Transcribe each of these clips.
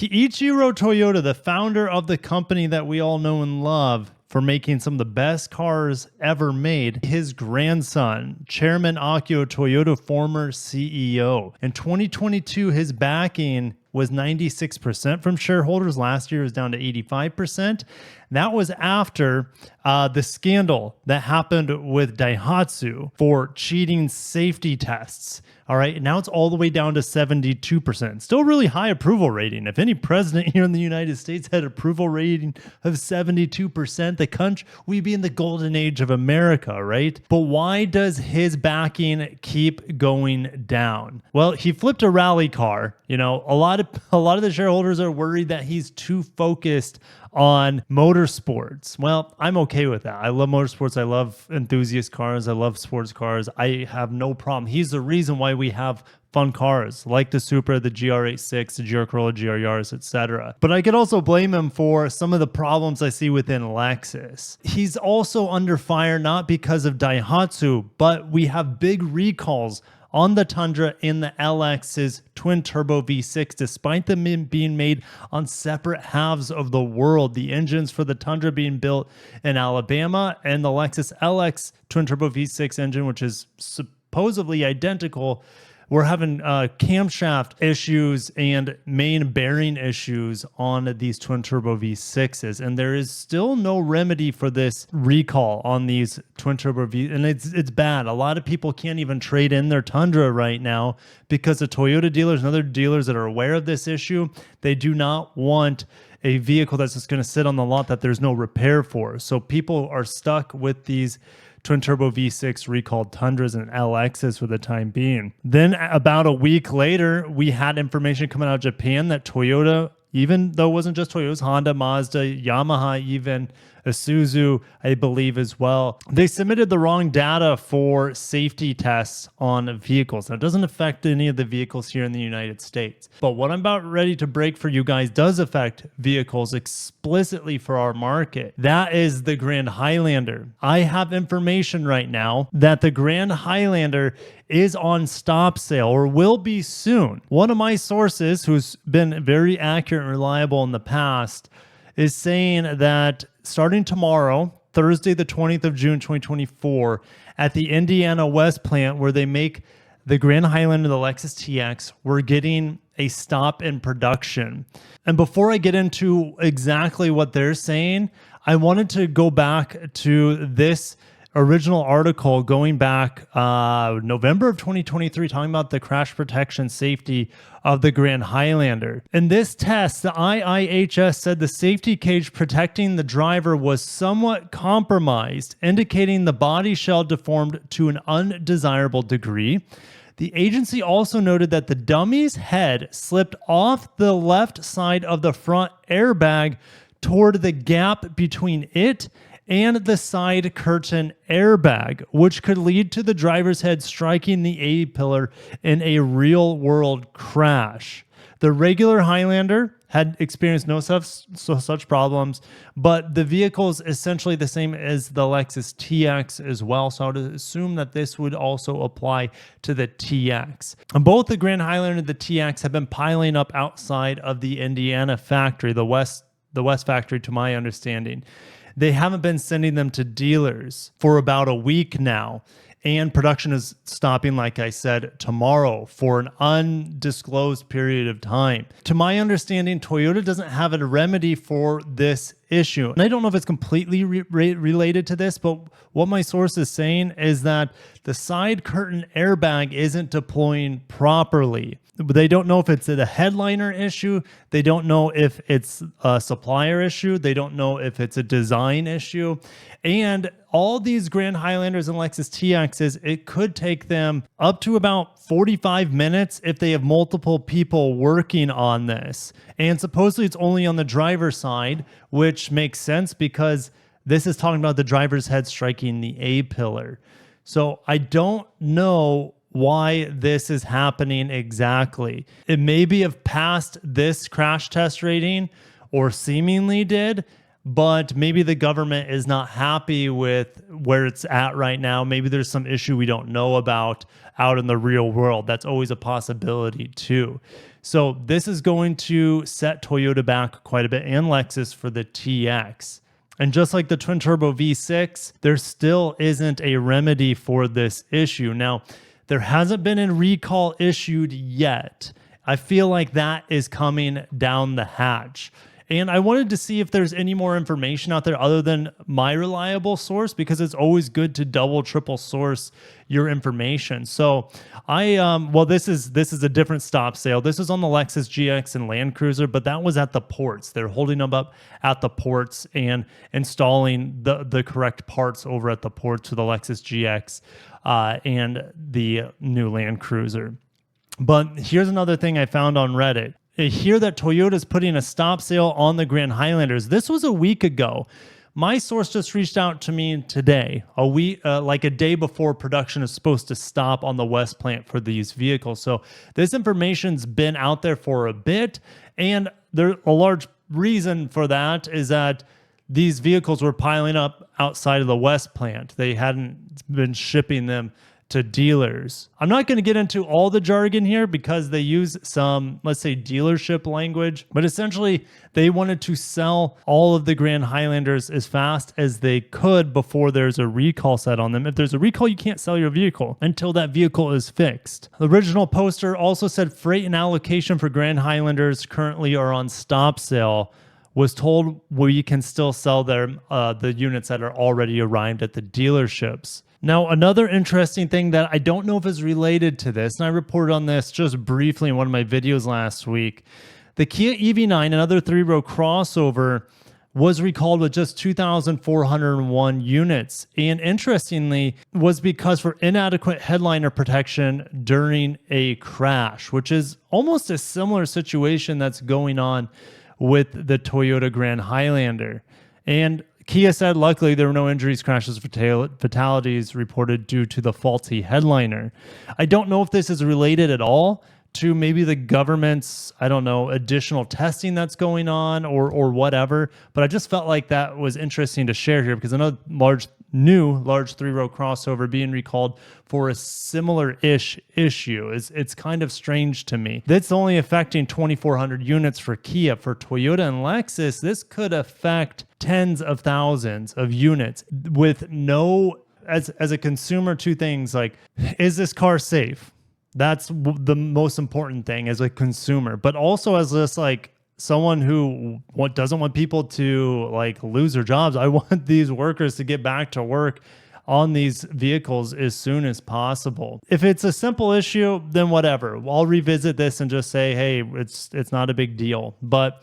Kiichiro Toyota, the founder of the company that we all know and love for making some of the best cars ever made, his grandson, Chairman Akio Toyoda, former CEO. In 2022, his backing was 96% from shareholders. Last year it was down to 85%. That was after the scandal that happened with Daihatsu for cheating safety tests. All right, now it's all the way down to 72%. Still really high approval rating. If any president here in the United States had approval rating of 72%, the country, we'd be in the golden age of America, right? But why does his backing keep going down? Well, he flipped a rally car. You know, a lot of the shareholders are worried that he's too focused on motorsports. Well, I'm okay with that. I love motorsports. I love enthusiast cars. I love sports cars. I have no problem. He's the reason why we have fun cars like the Supra, the GR86, the GR Corolla, GR Yaris, etc. But I could also blame him for some of the problems I see within Lexus. He's also under fire not because of Daihatsu, but we have big recalls on the Tundra and the LX's twin-turbo V6, despite them being made on separate halves of the world. The engines for the Tundra being built in Alabama, and the Lexus LX twin-turbo V6 engine, which is supposedly identical, we're having camshaft issues and main bearing issues on these twin-turbo V6s, and there is still no remedy for this recall on these twin-turbo V, and it's bad. A lot of people can't even trade in their Tundra right now because the Toyota dealers and other dealers that are aware of this issue, they do not want a vehicle that's just going to sit on the lot that there's no repair for. So people are stuck with these twin-turbo V6 recalled Tundras and LXs for the time being. Then about a week later, we had information coming out of Japan that Toyota, even though it wasn't just Toyota, it was Honda, Mazda, Yamaha, even Isuzu, I believe as well. They submitted the wrong data for safety tests on vehicles. Now, it doesn't affect any of the vehicles here in the United States. But what I'm about ready to break for you guys does affect vehicles explicitly for our market. That is the Grand Highlander. I have information right now that the Grand Highlander is on stop sale or will be soon. One of my sources, who's been very accurate and reliable in the past, is saying that starting tomorrow, Thursday, the 20th of June, 2024, at the Indiana West plant where they make the Grand Highlander, the Lexus TX, we're getting a stop in production. And before I get into exactly what they're saying, I wanted to go back to this original article going back November of 2023, talking about the crash protection safety of the Grand Highlander. In this test, the IIHS said the safety cage protecting the driver was somewhat compromised, indicating the body shell deformed to an undesirable degree. The agency also noted that the dummy's head slipped off the left side of the front airbag toward the gap between it and the side curtain airbag, which could lead to the driver's head striking the A-pillar in a real-world crash. The regular Highlander had experienced no such problems, but the vehicle is essentially the same as the Lexus TX as well, so I would assume that this would also apply to the TX. And both the Grand Highlander and the TX have been piling up outside of the Indiana factory, the West factory to my understanding. They haven't been sending them to dealers for about a week now. And production is stopping, like I said, tomorrow for an undisclosed period of time. To my understanding, Toyota doesn't have a remedy for this issue. And I don't know if it's completely related to this, but what my source is saying is that the side curtain airbag isn't deploying properly. They don't know if it's a headliner issue. They don't know if it's a supplier issue. They don't know if it's a design issue. And all these Grand Highlanders and Lexus TXs, it could take them up to about 45 minutes if they have multiple people working on this. And supposedly it's only on the driver's side, which makes sense because this is talking about the driver's head striking the A-pillar. So I don't know why this is happening exactly. It maybe have passed this crash test rating or seemingly did, but maybe the government is not happy with where it's at right now. Maybe there's some issue we don't know about out in the real world. That's always a possibility too. So this is going to set Toyota back quite a bit, and Lexus for the TX. And just like the twin turbo V6, there still isn't a remedy for this issue. Now, there hasn't been a recall issued yet. I feel like that is coming down the hatch. And I wanted to see if there's any more information out there other than my reliable source, because it's always good to double, triple source your information. So well, this is a different stop sale. This is on the Lexus GX and Land Cruiser, but that was at the ports. They're holding them up at the ports and installing the correct parts over at the ports for the Lexus GX and the new Land Cruiser. But here's another thing I found on Reddit. I hear that Toyota is putting a stop sale on the Grand Highlanders. This was a week ago. My source just reached out to me today, a week, like a day before production is supposed to stop on the West plant for these vehicles. So this information's been out there for a bit, and a large reason for that is that these vehicles were piling up outside of the West plant. They hadn't been shipping them to dealers. I'm not going to get into all the jargon here because they use some, let's say, dealership language, but essentially they wanted to sell all of the Grand Highlanders as fast as they could before there's a recall set on them. If there's a recall, you can't sell your vehicle until that vehicle is fixed. The original poster also said freight and allocation for Grand Highlanders currently are on stop sale. Was told we can still sell the units that are already arrived at the dealerships. Now, another interesting thing that I don't know if is related to this, and I reported on this just briefly in one of my videos last week, the Kia EV9, another three-row crossover, was recalled with just 2,401 units. And interestingly, was because for inadequate headliner protection during a crash, which is almost a similar situation that's going on with the Toyota Grand Highlander. And Kia said, luckily, there were no injuries, crashes, fatalities reported due to the faulty headliner. I don't know if this is related at all to maybe the government's, I don't know, additional testing that's going on or whatever, but I just felt like that was interesting to share here because another large three-row crossover being recalled for a similar-ish issue. It's kind of strange to me. That's only affecting 2,400 units for Kia. For Toyota and Lexus, this could affect tens of thousands of units with no, as a consumer, two things like, is this car safe? That's the most important thing as a consumer, but also as just like someone who doesn't want people to like lose their jobs. I want these workers to get back to work on these vehicles as soon as possible. If it's a simple issue, then whatever. I'll revisit this and just say, hey, it's not a big deal. But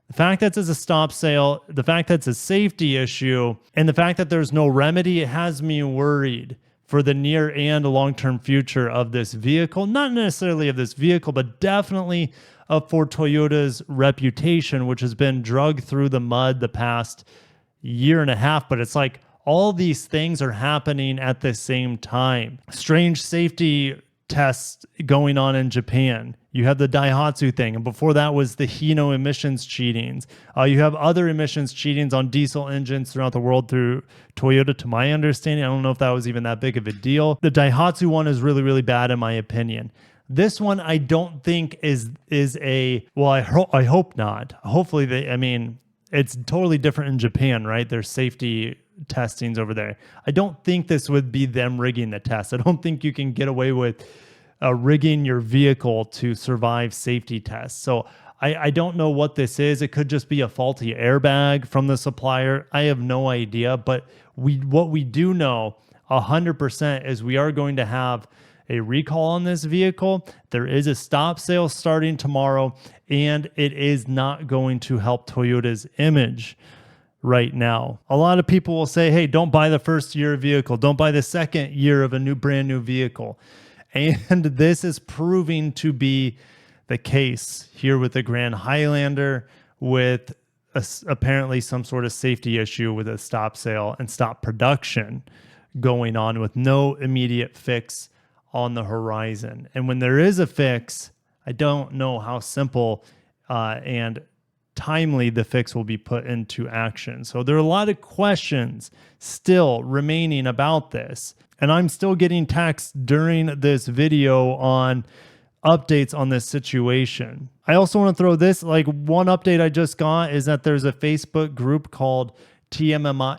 the fact that it's a stop sale, the fact that it's a safety issue, and the fact that there's no remedy, it has me worried for the near and long-term future of this vehicle. Not necessarily of this vehicle, but definitely for Toyota's reputation, which has been dragged through the mud the past year and a half. But it's like all these things are happening at the same time. Strange safety tests going on in Japan. You have the Daihatsu thing, and before that was the Hino emissions cheatings. You have other emissions cheatings on diesel engines throughout the world through Toyota, to my understanding. I don't know if that was even that big of a deal. The Daihatsu one is really, really bad in my opinion. This one I don't think is a, well, I hope not. Hopefully it's totally different in Japan, right? There's safety testings over there. I don't think this would be them rigging the test. I don't think you can get away with rigging your vehicle to survive safety tests. So I don't know what this is. It could just be a faulty airbag from the supplier. I have no idea. But what we do know 100% is we are going to have a recall on this vehicle. There is a stop sale starting tomorrow, and it is not going to help Toyota's image right now. A lot of people will say, hey, don't buy the first year of vehicle. Don't buy the second year of a brand new vehicle. And this is proving to be the case here with the Grand Highlander, with apparently some sort of safety issue with a stop sale and stop production going on with no immediate fix on the horizon. And when there is a fix, I don't know how simple and timely the fix will be put into action. So there are a lot of questions still remaining about this. And I'm still getting texts during this video on updates on this situation. I also want to throw this, like, one update I just got is that there's a Facebook group called TMMI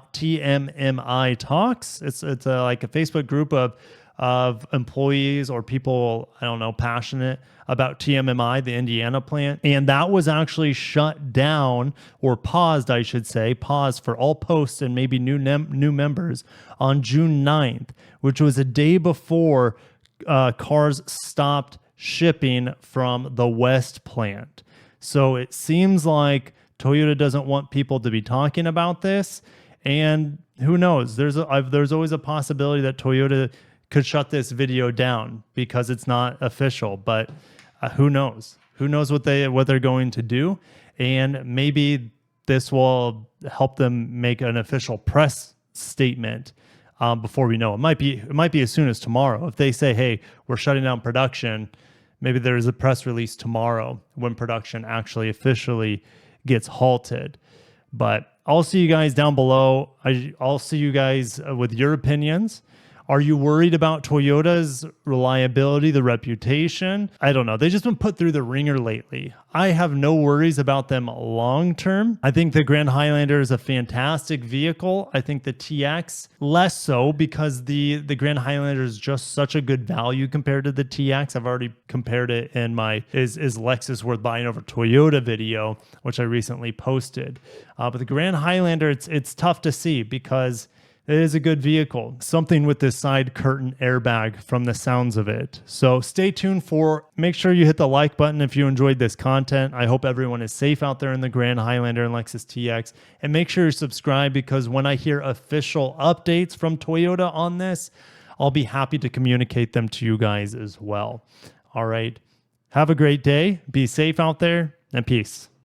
Talks. It's like a Facebook group of employees or people, I don't know, passionate about TMMI, the Indiana plant. And that was actually shut down, or paused, I should say, paused for all posts and maybe new members on June 9th, which was a day before cars stopped shipping from the West plant. So it seems like Toyota doesn't want people to be talking about this. And who knows? There's always a possibility that Toyota could shut this video down because it's not official. But who knows? Who knows what they're going to do? And maybe this will help them make an official press statement before we know. It might be as soon as tomorrow. If they say, "Hey, we're shutting down production," maybe there's a press release tomorrow when production actually officially gets halted. But I'll see you guys down below. I'll see you guys with your opinions. Are you worried about Toyota's reliability, the reputation? I don't know. They've just been put through the ringer lately. I have no worries about them long term. I think the Grand Highlander is a fantastic vehicle. I think the TX less so, because the Grand Highlander is just such a good value compared to the TX. I've already compared it in my is Lexus worth buying over Toyota video, which I recently posted. But the Grand Highlander, it's tough to see because it is a good vehicle. Something with this side curtain airbag from the sounds of it. So stay tuned make sure you hit the like button if you enjoyed this content. I hope everyone is safe out there in the Grand Highlander and Lexus TX. And make sure you subscribe, because when I hear official updates from Toyota on this, I'll be happy to communicate them to you guys as well. All right. Have a great day. Be safe out there, and peace.